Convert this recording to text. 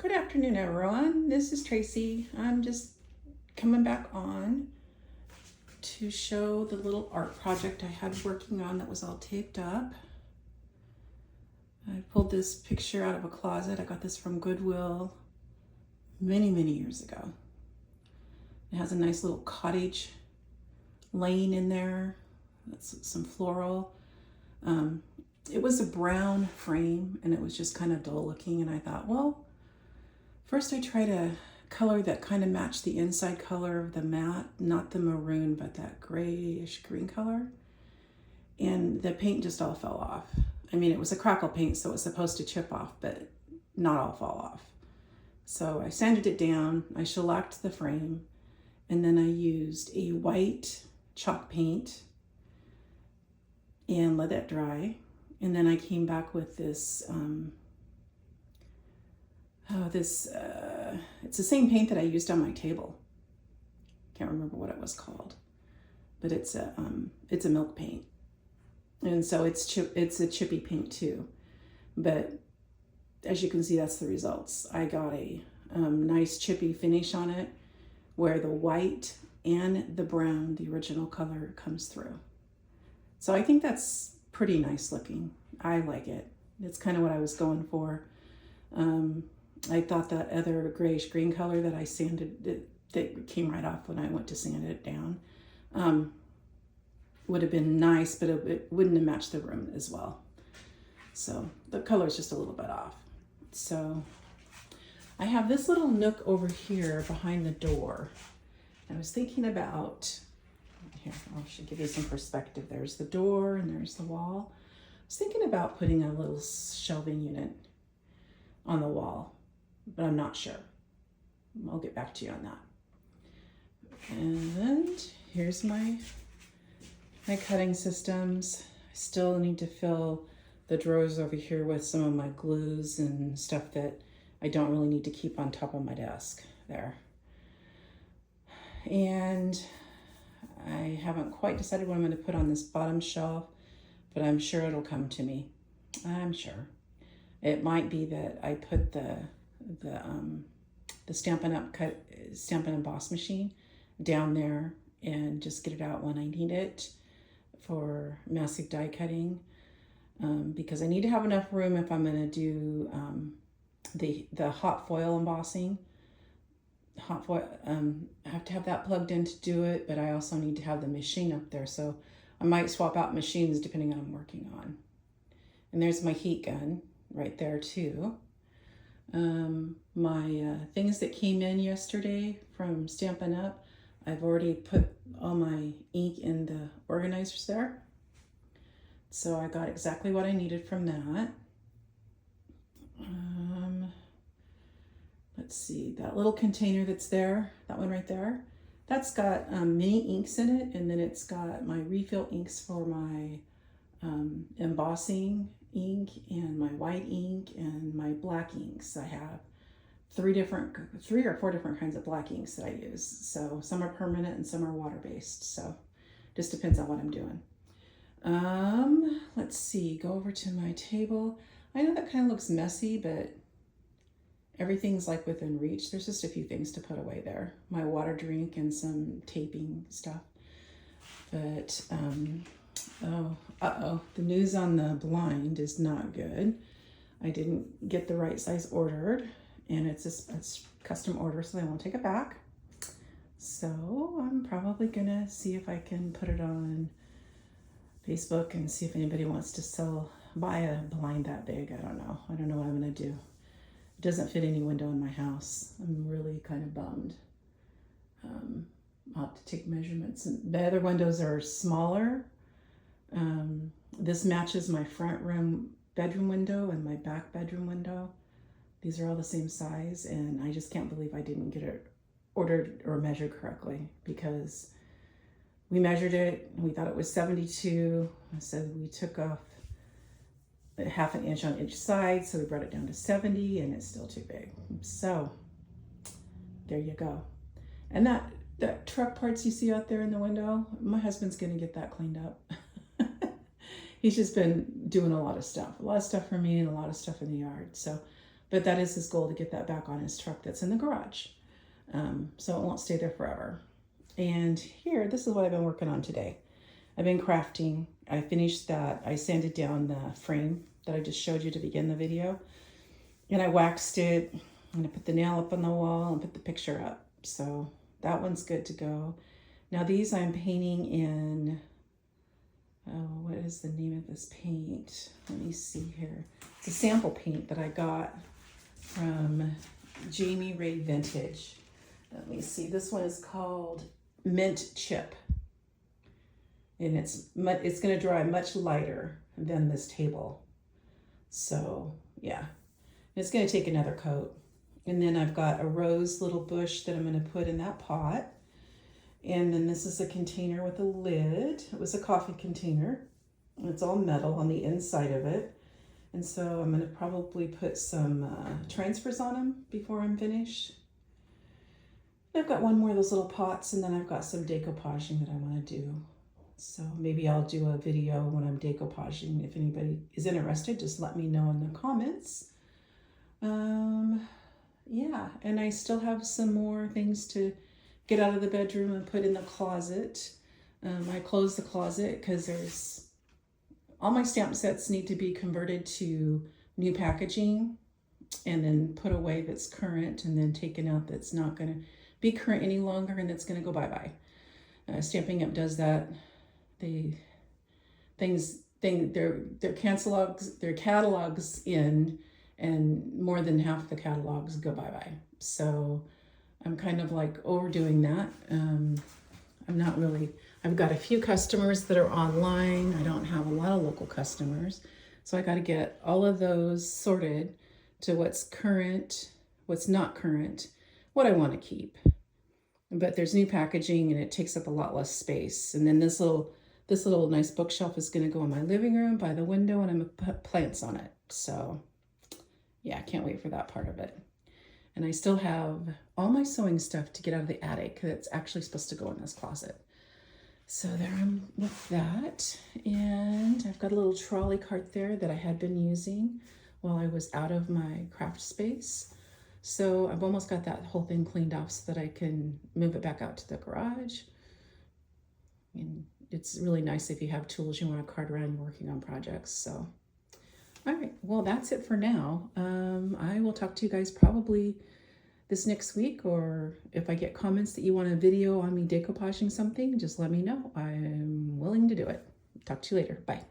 Good afternoon, everyone. This is Tracy. I'm just coming back on to show the little art project I had working on that was all taped up. I pulled this picture out of a closet. I got this from Goodwill many years ago. It has a nice little cottage lane in there. That's some floral. It was a brown frame and it was just kind of dull looking, and I thought, well, first I tried a color that kind of matched the inside color of the mat, not the maroon, but that grayish green color. And the paint just all fell off. I mean, it was a crackle paint, so it was supposed to chip off, but not all fall off. So I sanded it down, I shellacked the frame, and then I used a white chalk paint and let that dry. And then I came back with this it's the same paint that I used on my table. Can't remember what it was called, but it's a milk paint, and so it's a chippy paint too. But as you can see, that's the results. I got a nice chippy finish on it, where the white and the brown, the original color, comes through. So I think that's pretty nice looking. I like it. It's kind of what I was going for. I thought that other grayish green color that I sanded, that came right off when I went to sand it down, would have been nice, but it wouldn't have matched the room as well. So the color is just a little bit off. So I have this little nook over here behind the door. I was thinking about, here, I should give you some perspective. There's the door and there's the wall. I was thinking about putting a little shelving unit on the wall, but I'm not sure. I'll get back to you on that. And here's my cutting systems. I still need to fill the drawers over here with some of my glues and stuff that I don't really need to keep on top of my desk there. And I haven't quite decided what I'm going to put on this bottom shelf, but I'm sure it'll come to me. I'm sure. It might be that I put the Stampin' Emboss machine down there and just get it out when I need it for massive die cutting, because I need to have enough room if I'm going to do the hot foil embossing. Hot foil, I have to have that plugged in to do it, but I also need to have the machine up there, so I might swap out machines depending on what I'm working on. And there's my heat gun right there too. My things that came in yesterday from Stampin' Up, I've already put all my ink in the organizers there. So I got exactly what I needed from that. Let's see, that little container that's there, that one right there, that's got mini inks in it, and then it's got my refill inks for my embossing ink and my white ink and my black inks. I have three or four different kinds of black inks that I use. So some are permanent and some are water-based. So just depends on what I'm doing. Let's see, go over to my table. I know that kind of looks messy, but everything's like within reach. There's just a few things to put away there. My water drink and some taping stuff. But, the news on the blind is not good. I didn't get the right size ordered, and it's custom order, so they won't take it back. So I'm probably gonna see if I can put it on Facebook and see if anybody wants to buy a blind that big. I don't know what I'm gonna do. It doesn't fit any window in my house. I'm really kind of bummed. I'll have to take measurements. And the other windows are smaller. This matches my front room bedroom window and my back bedroom window. These are all the same size, and I just can't believe I didn't get it ordered or measured correctly, because we measured it and we thought it was 72. So we took off a ½ an inch on each side, so we brought it down to 70, and it's still too big. So there you go. And that truck parts you see out there in the window, my husband's gonna get that cleaned up. He's just been doing a lot of stuff for me and a lot of stuff in the yard. So But that is his goal, to get that back on his truck that's in the garage. So it won't stay there forever. And here, this is what I've been working on today. I've been crafting. I finished that. I sanded down the frame that I just showed you to begin the video. And I waxed it. I'm gonna put the nail up on the wall and put the picture up. So that one's good to go. Now these I'm painting in, oh, what is the name of this paint? Let me see here. It's a sample paint that I got from Jamie Ray Vintage. Let me see, this one is called Mint Chip. And it's gonna dry much lighter than this table. So yeah, it's gonna take another coat. And then I've got a rose little bush that I'm gonna put in that pot. And then this is a container with a lid. It was a coffee container. It's all metal on the inside of it. And so I'm gonna probably put some transfers on them before I'm finished. I've got one more of those little pots, and then I've got some decoupaging that I wanna do. So maybe I'll do a video when I'm decoupaging. If anybody is interested, just let me know in the comments. Yeah, and I still have some more things to get out of the bedroom and put in the closet. I closed the closet because all my stamp sets need to be converted to new packaging and then put away that's current, and then taken out that's not gonna be current any longer and that's gonna go bye-bye. Stamping Up does that. Their catalogs in, and more than half the catalogs go bye-bye. So I'm kind of like overdoing that. I've got a few customers that are online. I don't have a lot of local customers. So I got to get all of those sorted to what's current, what's not current, what I want to keep. But there's new packaging and it takes up a lot less space. And then this little nice bookshelf is going to go in my living room by the window, and I'm going to put plants on it. So yeah, I can't wait for that part of it. And I still have all my sewing stuff to get out of the attic that's actually supposed to go in this closet. So there I'm with that. And I've got a little trolley cart there that I had been using while I was out of my craft space. So I've almost got that whole thing cleaned off so that I can move it back out to the garage. And it's really nice if you have tools you want to cart around working on projects. So, all right, well, that's it for now. I will talk to you guys probably this next week, or if I get comments that you want a video on me decoupaging something, just let me know. I'm willing to do it. Talk to you later. Bye.